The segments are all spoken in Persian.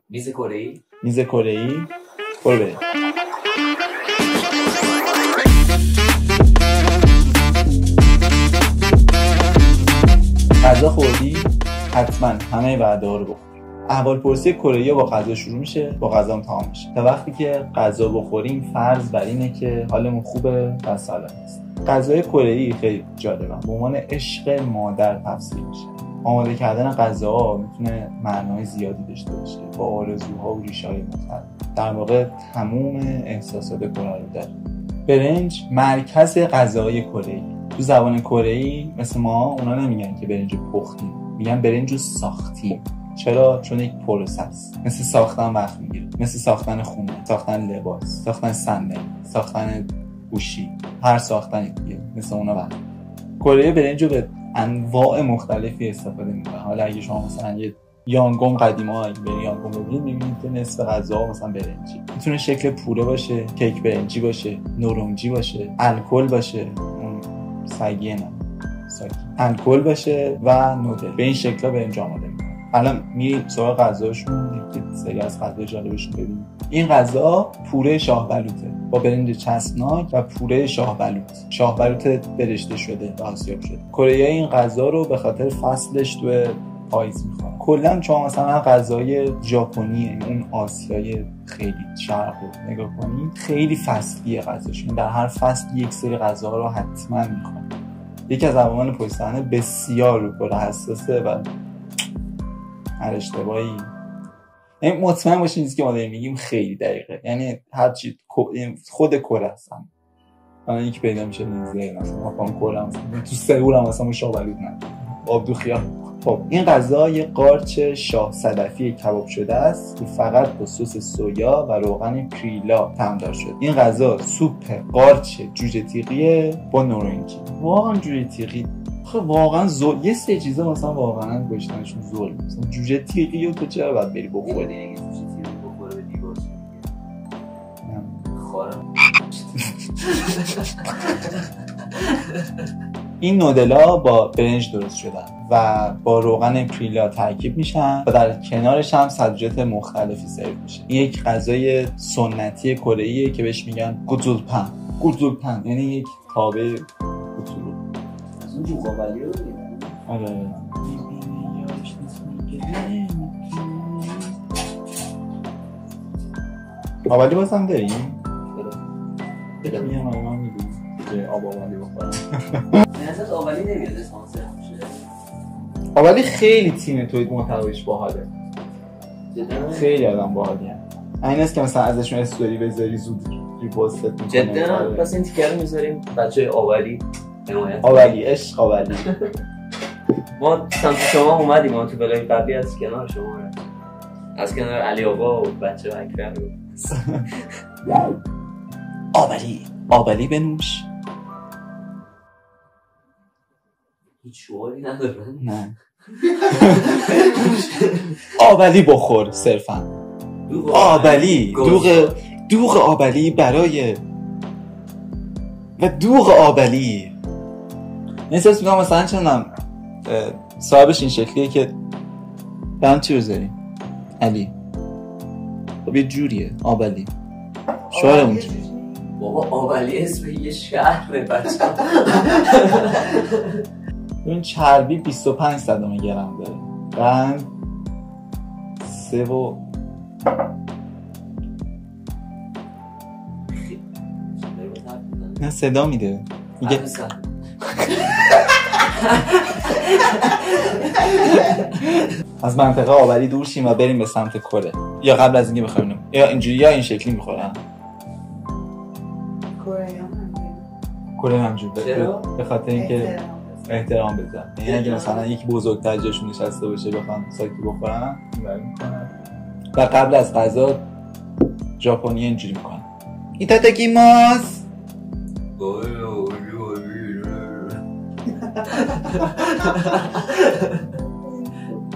میز کره‌ای. میز کره‌ای. برو بریم. غذا خوردی؟ حتما همه وعده‌ها رو بخور. احوالپرسی کره‌ای با غذا شروع میشه، با غذا هم تمام میشه. تا وقتی که غذا بخوریم فرض بر اینه که حالمون خوبه و سالم است. غذای کره‌ای خیلی جالبه. به عنوان عشق مادر تفسیر میشه. آماده کردن غذاها میتونه معنای زیادی داشته باشه، با آرزوها و ریشه‌های مختلف. در واقع تمام احساسات کره رو داره. برنج مرکز غذای کره‌ای. تو زبان کره‌ای مثل ما اونا نمیگن که برنج پختیم، میگن برنج رو ساختیم. چرا؟ چون یک پروسه است. مثل ساختن وقت میگیره، مثل ساختن خونه، ساختن لباس، ساختن صندلی، ساختن گوشی، هر ساختنی دیگه مثل اونا وقت. کره برنج رو به انواع مختلفی استفاده میکنه. حالا اگه شما مثلا یه یانگوم قدیما برید یانگوم ببینید میبینید که نصف غذا مثلا برنجی. میتونه شکل پوره باشه، کیک برنجی باشه، نورنجی باشه، الکل باشه، اون سگیه نه الکل باشه و نودل. به این شکلا برنج آماده میکنه. الان میریم سراغ غذاشون، یک سری از غذای جالبشون ببینیم. این غذا پوره شاه بلوطه با برنج چسبناک و پوره شاه بلوط برشته شده و آسیاب شده. کره‌ای این غذا رو به خاطر فصلش تو پاییز میخورن. کلا شما مثلا غذای ژاپنی، اون آسیای خیلی شرق رو نگاه کنید، خیلی فصلیه غذاشون. در هر فصل یک سری غذاها رو حتما میخورن. یکی از عوامل پشت صحنه بسیار رو کره حساسه و هر اشتباهی مطمئن باشین چیزی که ما داریم میگیم خیلی دقیقه. یعنی هر چی خود کره هستن. من اینکه پیدا میشه نیزه مثلا ما کره هم تو سئول هم مثلا شابلود نه آبدو خیار. خب این غذا یه قارچ شاه صدفی کباب شده است که فقط با سس سویا و روغن کریلا طعمدار شده. این غذا سوپ قارچ جوجه تیغی با نورنجی. واقعا جوجه تیغی خب واقعا یه سه چیزا مثلا واقعا گوشتنشون ظلمه. مثلا جوجه تیغی رو تو چرا باید بری بخوری؟ دیگه جوجه تیغی بخوره به دیوار خارم. این نودلا با برنج درست شدن و با روغن کریلا ترکیب میشن و در کنارش هم سبزیجات مختلفی سرو میشه. این یک غذای سنتی کره‌ایه که بهش میگن گوزولپن یعنی یک تابه کوچولو. از اون جوغابلی رو دیدم. آره آبالی باز هم داریم؟ بدم یه مایه من میدونیم که آبالی بخورم. نظرت آبالی نمیاد اسپانسر میشه؟ آبالی خیلی تیم توی محتویش باحاله. جدا خیلی آدم باحالی هست. این است که مثلا ازشون استوری بذاری زود ریپوستت میکنه. جدا پس این تیکر رو میذاریم بچه آبالی حمایت. آبالی عشق آبالی. ما سمت شما اومدیم، ما تو بلاگ قبلی از کنار شما رفتیم، از کنار علی آقا و بچه و اکبر رو. آبالی بنوش. هیچ شعاری ندارن. نه آبالی بخور صرفا. آبالی دوغ آبالی برای و دوغ آبالی. احساس میکنم مثلا چندم صاحبش این شکلیه که برام چی بذاریم علی خب یه جوریه آبالی شعار اونجا. بابا آبالی اسم یه شهره بچه. این چربی 25 صدم گرم داره، قند 3 و نه صدا میده میگه از منطقه آبالی دور شیم و بریم به سمت کره. یا قبل از اینکه بخوایم یا اینجوری یا این شکلی میخورن کره همجوری به خاطر اینکه احترام بذارن. یعنی اگه مثلا یکی بزرگتر جاشون نشسته باشه بخوان ساکی بخورن اینوری میکنن و قبل از غذا ژاپنی اینجوری میکنن ایتاداکیماس.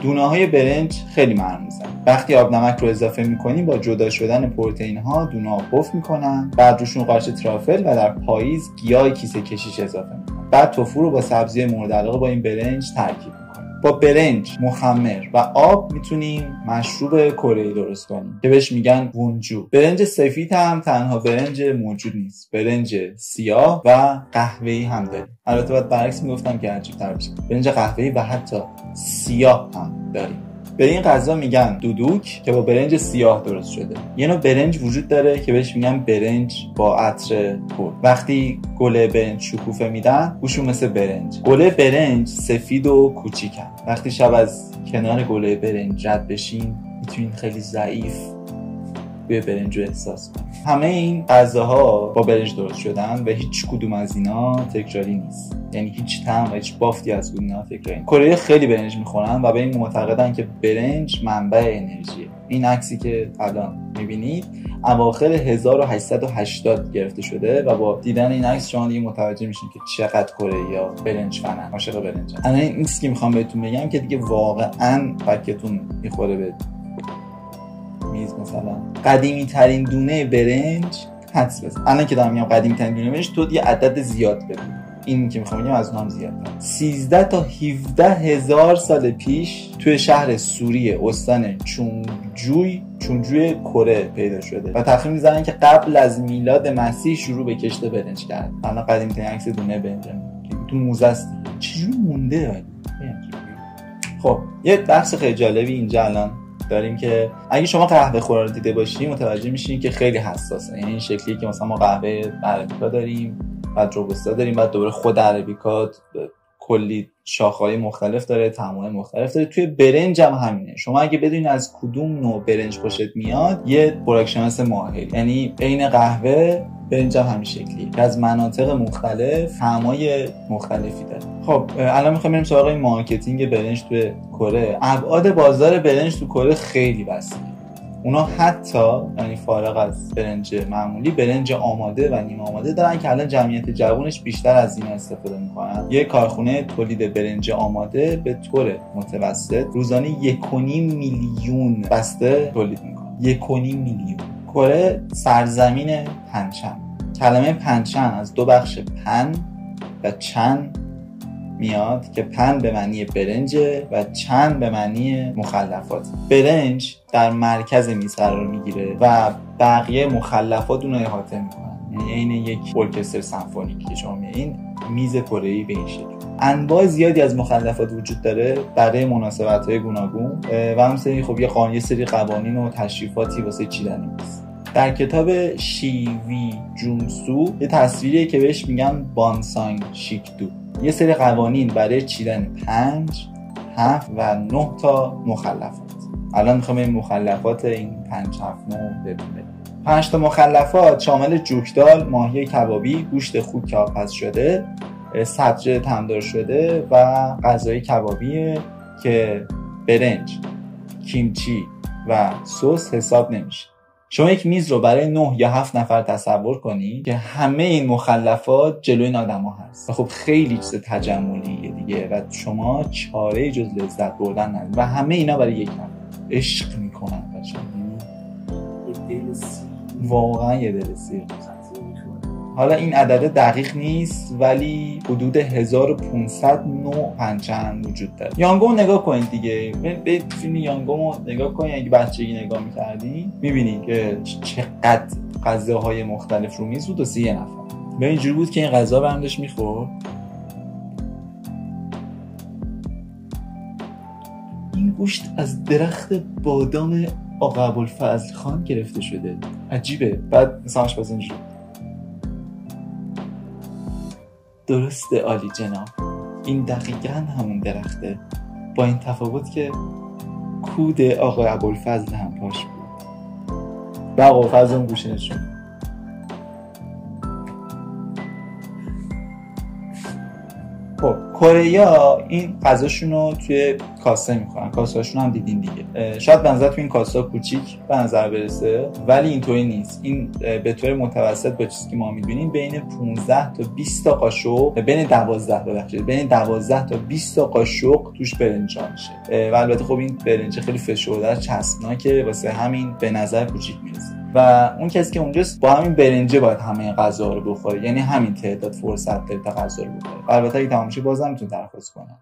دونه‌های برنج خیلی مرموزن. وقتی آب نمک رو اضافه می‌کنیم با جدا شدن پروتئین‌ها دونه‌ها پف می‌کنن، بعد روشون قارچ ترافل و در پاییز گیاه کیسه کشیش اضافه می‌کنن. بعد توفو رو با سبزی مورد علاقه با این برنج ترکیب می‌کنیم. با برنج، مخمر و آب میتونیم مشروب کره‌ای درست کنیم که بهش میگن وونجو. برنج سفید هم تنها برنج موجود نیست، برنج سیاه و قهوه‌ای هم داریم. البته باید برعکس میگفتم که عجیب‌تر بشه، برنج قهوه‌ای و حتی سیاه هم داریم. به این غذا میگن دودوک که با برنج سیاه درست شده. یه نوع برنج وجود داره که بهش میگن برنج با عطر گل. وقتی گل برنج شکوفه میدن بوشون مثل برنج. گل برنج سفید و کوچیکن. وقتی شب از کنار گل برنج رد بشین میتونین خیلی ضعیف بوی برنج رو احساس کنید. همه این غذاها با برنج درست شدن و هیچ کدوم از اینا تکراری نیست. یعنی هیچ طعم و هیچ بافتی از اینا تکراری نیست. کره خیلی برنج میخورن و به این معتقدن که برنج منبع انرژیه. این عکسی که الان میبینید اواخر 1880 گرفته شده و با دیدن این عکس شما دیگه متوجه میشین که چقدر کره‌ای‌ها برنج فنن، عاشق برنجن. الان این چیزی که میخوام بهتون بگم که دیگه واقعا فکرتون میخوره به میز. مثلا قدیمی ترین دونه برنج حدس بزن. الان که دارم میگم قدیمی ترین دونه برنج تو یه عدد زیاد بگو. این که میخوام بگم از اونم زیادتر. 13 تا 17 هزار سال پیش توی شهر سوریه استان چونجوی کره پیدا شده و تخمین میزنن که قبل از میلاد مسیح شروع به کشت برنج کرد. الان قدیمی ترین عکس دونه برنج تو موزه است. چجوری مونده؟ خب یه بحث خیلی جالبی اینجا الان داریم که اگه شما قهوه خورا رو دیده باشین متوجه میشین که خیلی حساسه. یعنی این شکلی که مثلا ما قهوه عربیکا داریم، بعد روبوستا داریم، بعد دوباره خود عربیکا کلی شاخه‌های مختلف داره، طعم‌های مختلف داره. توی برنج هم همینه. شما اگه بدونید از کدوم نوع برنج خوشت میاد یه خوراکشناس ماهر، یعنی عین قهوه برنج هم همین شکلی که از مناطق مختلف طعم‌های مختلفی داره. خب الان می‌خوایم بریم سراغ مارکتینگ برنج توی کره. ابعاد بازار برنج تو کره خیلی وسیعه. اونا حتی یعنی فارغ از برنج معمولی برنج آماده و نیمه آماده دارن که الان جمعیت جوانش بیشتر از این استفاده میکنن. یک کارخونه تولید برنج آماده به طور متوسط روزانه 1.5 میلیون بسته تولید میکنه. 1.5 میلیون. کره سرزمین پنچن. کلمه پنچن از دو بخش پن و چن میاد که پن به معنی برنجه و چن به معنی مخلفات. برنج در مرکز میز قرار میگیره و بقیه مخلفات اون رو احاطه میکنن. یعنی عین یک ارکستر سمفونیک که شما این میز کره‌ای به این شکل. انواع زیادی از مخلفات وجود داره برای مناسبت‌های گوناگون و همچنین خب یه سری قوانین و تشریفاتی واسه چیدن است. در کتاب شیوی جونسو یه تصویریه که بهش میگن بانسانگ شیکدو. یه سری قوانین برای چیدن 5 7 و 9 تا مخلفات. الان میخوام این مخلفات این 5 7 9 ببینیم. 5 تا مخلفات شامل جوکدال، ماهی کبابی، گوشت خوک که آبپز شده، سبزی تمدار شده و غذای کبابیه که برنج، کیمچی و سس حساب نمیشه. شما یک میز رو برای 9 یا 7 نفر تصور کنی که همه این مخلفات جلوی این آدما هست. خب خیلی چیز تجملیه دیگه و شما چاره‌ای جز لذت بردن ندارید و همه اینا برای یک نفر. عشق میکنن بچه‌ها. واقعا یه دل سیر. حالا این عدد دقیق نیست ولی حدود 1500 نوع پنچن وجود داره. یانگو نگاه کنید دیگه. به فیلم یانگو نگاه کنید. اگه بچگی نگاه می‌کردین می‌بینید که چقدر غذاهای مختلف رو میز بود و 30 نفر. به اینجوری بود که این غذا برندش می‌خورد. این گوشت از درخت بادام آقا ابوالفضل خان گرفته شده. عجیبه. بعد مثلا آشپز اینجوری درسته عالی جناب، این دقیقاً همون درخته، با این تفاوت که کود آقا ابوالفضل هم پاش بود و آقا ابوالفضل هم گوشه نشون. خب کره‌ای‌ها این غذاشون رو توی کاسه میخورن. کاسه‌هاشون هم دیدین دیگه. شاید به نظر تو این کاسه کوچیک به نظر برسه ولی اینطوری نیست. این به طور متوسط با چیزی که ما می‌بینیم بین 15 تا 20 تا قاشق، بین 12 تا 20 تا قاشق توش برنج میشه. و البته خب این برنج خیلی فشرده چسبناکه واسه همین به نظر کوچیک میرسه. و اون کسی که اونجاست با همین برنجه باید همه غذا رو بخوره. یعنی همین تعداد فرصت داره تا غذا رو بخوره. البته اگه تمام شه بازم میتونه درخواست کنه.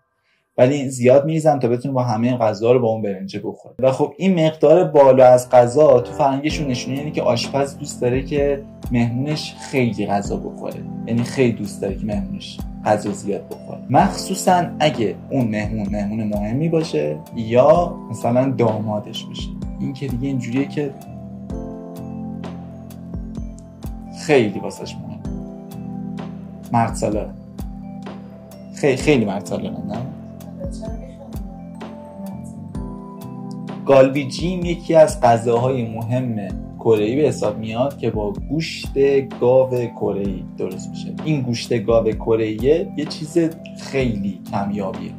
ولی زیاد میریزن تا بتونه با همه غذا رو با اون برنج بخوره. و خب این مقدار بالا از غذا تو فرهنگشون نشونه اینه که آشپز دوست داره که مهمونش خیلی غذا بخوره، یعنی خیلی دوست داره که مهمونش غذا زیاد بخوره، مخصوصا اگه اون مهمون مهمی باشه یا مثلا دامادش باشه. این که دیگه اینجوریه که خیلی واسش مهم. مرد سالار خیلی مرد سالار نه؟ گالبیجیم یکی از غذاهای مهم کره‌ای به حساب میاد که با گوشت گاو کره‌ای درست میشه. این گوشت گاو کره‌ای یه چیز خیلی کمیابیه،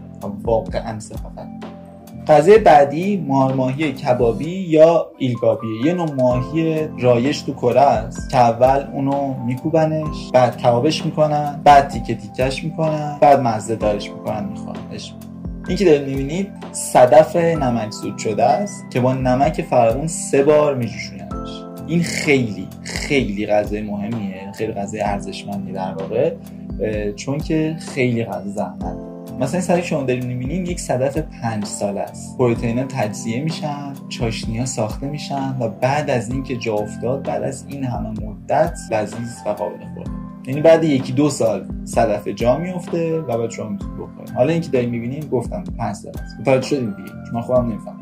واقعا صفت. غذای بعدی ماهی کبابی یا ایلگابیه. یه نوع ماهی رایج تو کره است که اول اونو میکوبنش، بعد کبابش میکنن، بعد تیکه تیکش میکنن، بعد مزه دارش میکنن میخورنش. این که دارید میبینید صدف نمکزود شده است که با نمک فراوون 3 بار میجوشوننش. این خیلی خیلی غذای مهمیه، خیلی غذای ارزشمندی در واقع، چون که خیلی غذا زحمت. مثلا این صدف شما دارید میبینید یک صدف 5 ساله است. پروتئینا تجزیه میشن، چاشنی‌ها ساخته میشن و بعد از این که جا افتاد، بعد از این همه مدت لذیذ و قابل خوردن. یعنی بعد 1-2 سال صدف جا میفته و بعد شما میتونید بخورید. حالا این که دارید میبینید گفتم 5 سال است. متوجه شدید دیگه؟ من خودم نمیفهمم.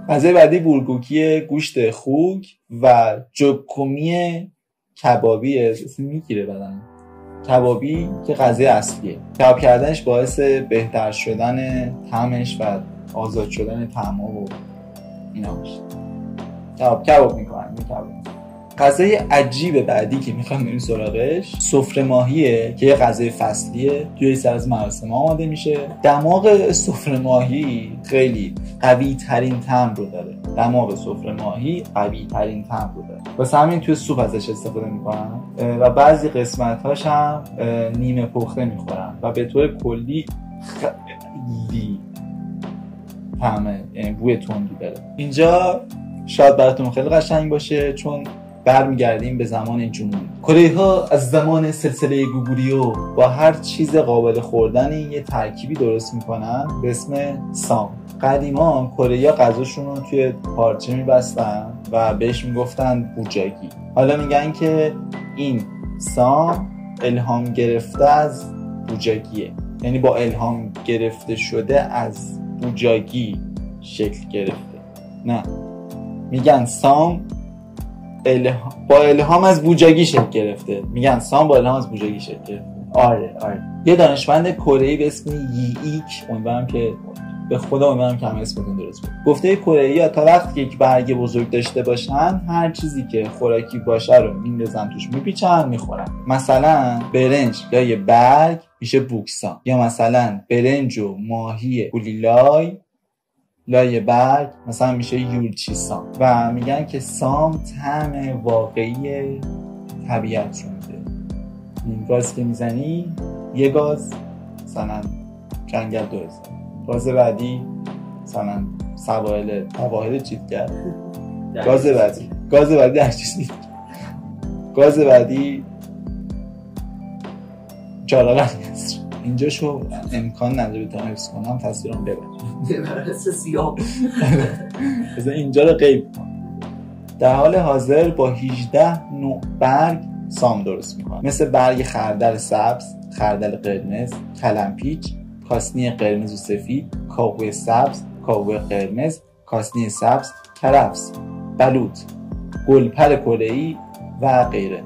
غذای بعدی بولگوکی گوشت خوک و جوکومی کبابیه. اسم میگیره بدن. کبابی که غذای اصلیه. کباب کردنش باعث بهتر شدن طعمش و آزاد شدن طعم‌ها و اینا میشه. کباب میکنن. غذای عجیب بعدی که میخوام بریم سراغش سفره ماهیه که یه غذای فصلیه، توی سر از مراسم آماده میشه. دماغ سفره ماهی خیلی قوی ترین طعم رو داره. دماغ سفره ماهی قوی ترین طعم رو داره، واسه همین توی سوپ ازش استفاده میکنن و بعضی قسمت‌هاش هم نیمه پخته میخورن و به طور کلی خیلی طعمه، یعنی بوی تندی داره. اینجا شاید براتون خیلی قشنگ باشه چون برمیگردیم به زمان جنوب. کره‌ها از زمان سلسله گوگوریو با هر چیز قابل خوردنی یه ترکیبی درست میکنن به اسم سام. قدیما کره‌ها غذاشون رو توی پارچه میبستن و بهش میگفتن بوجاگی. حالا میگن که این سام الهام گرفته از بوجاگیه، یعنی با الهام گرفته شده از بوجاگی شکل گرفته. نه، میگن سام با الهام از بوجاگی شکل گرفته. میگن سام با الهام از بوجاگی شکل گرفته. آره. یه دانشمند کره‌ای به اسم ییک، امیدوارم که به خدا امیدوارم که همه اسمتون درست بود، گفته کره‌ای‌ها تا وقتی که یک برگ بزرگ داشته باشن هر چیزی که خوراکی باشه رو میندازن توش، میپیچن، میخورن. مثلا برنج یا یه برگ میشه بوکسان، یا مثلا برنج و ماهی گولیلای لای برگ مثلا میشه یورچی سام. و میگن که سام طعم واقعی طبیعت رو میده. این گاز که میزنی یه گاز مثلا جنگل 2000، گاز بعدی مثلا سواحل چیتگر، گاز بعدی هرچیزی، گاز بعدی چالاقل نیست. اینجا شو امکان نداره بتونم حفظ کنم، تصویرم ببر سیاه. بذار اینجا رو غیب کنم. در حال حاضر با 18 نوع برگ سام درست میکنم، مثل برگ خردل سبز، خردل قرمز، کلمپیچ، کاسنی قرمز و سفید، کاهوه سبز، کاهوه قرمز، کاسنی سبز، کرفس، بلوط، گلپر کره‌ای و غیره.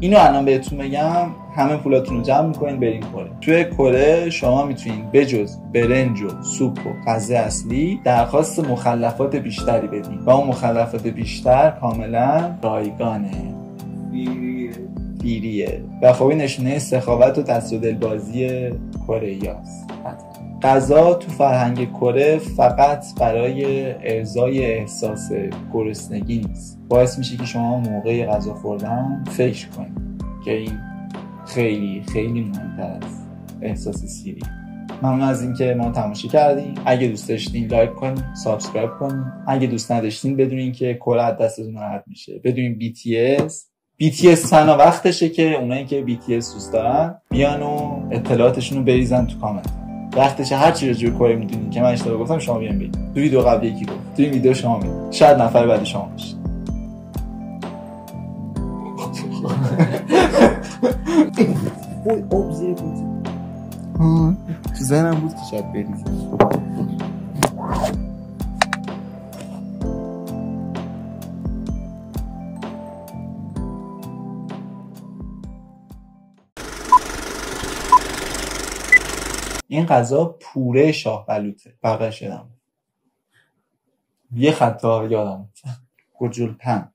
اینو الان بهتون بگم همه پولاتون رو جمع میکنین برین کره. توی کره شما میتونین بجز برنج و سوپ و غذای اصلی درخواست مخلفات بیشتری بدین و اون مخلفات بیشتر کاملا رایگانه، بیریه و خب این نشونه سخاوت و دست و دلبازی کره‌ای‌هاست. غذا تو فرهنگ کره فقط برای ارضای احساس گرسنگی نیست، باعث میشه که شما موقع غذا خوردن فکر کنید که این خیلی خیلی مهمتر از احساس سیری. ممنون از اینکه ما تماشا کردین. اگه دوست داشتین لایک کنین، سابسکرایب کنین. اگه دوست نداشتین بدونین که کره از دستتون راحت میشه. بدونین BTS BTS فنا وقتشه که اونایی که BTS دوست دارن بیان و اطلاعاتشون رو بریزن تو کامنت. وقتشه هر چی راجع به کره میدونین که من اشتباه گفتم شما بیان بگید. تو ویدیو قبلی یکی گفت، تو این ویدیو شما میگید، شاید نفر بعد شما باشه. وای آب زیر بود. تو ذهنم بود که شاید بریزه. این غذا پوره شاه بلوطه. بقیش یادم یه خطا یادم گزولپن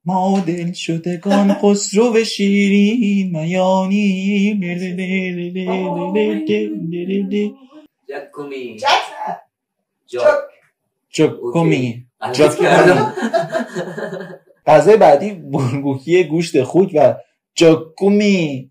ما دل شدگان خسرو شیرین میانی جکومی غذای بعدی بورگوکی گوشت خوک و جکومیه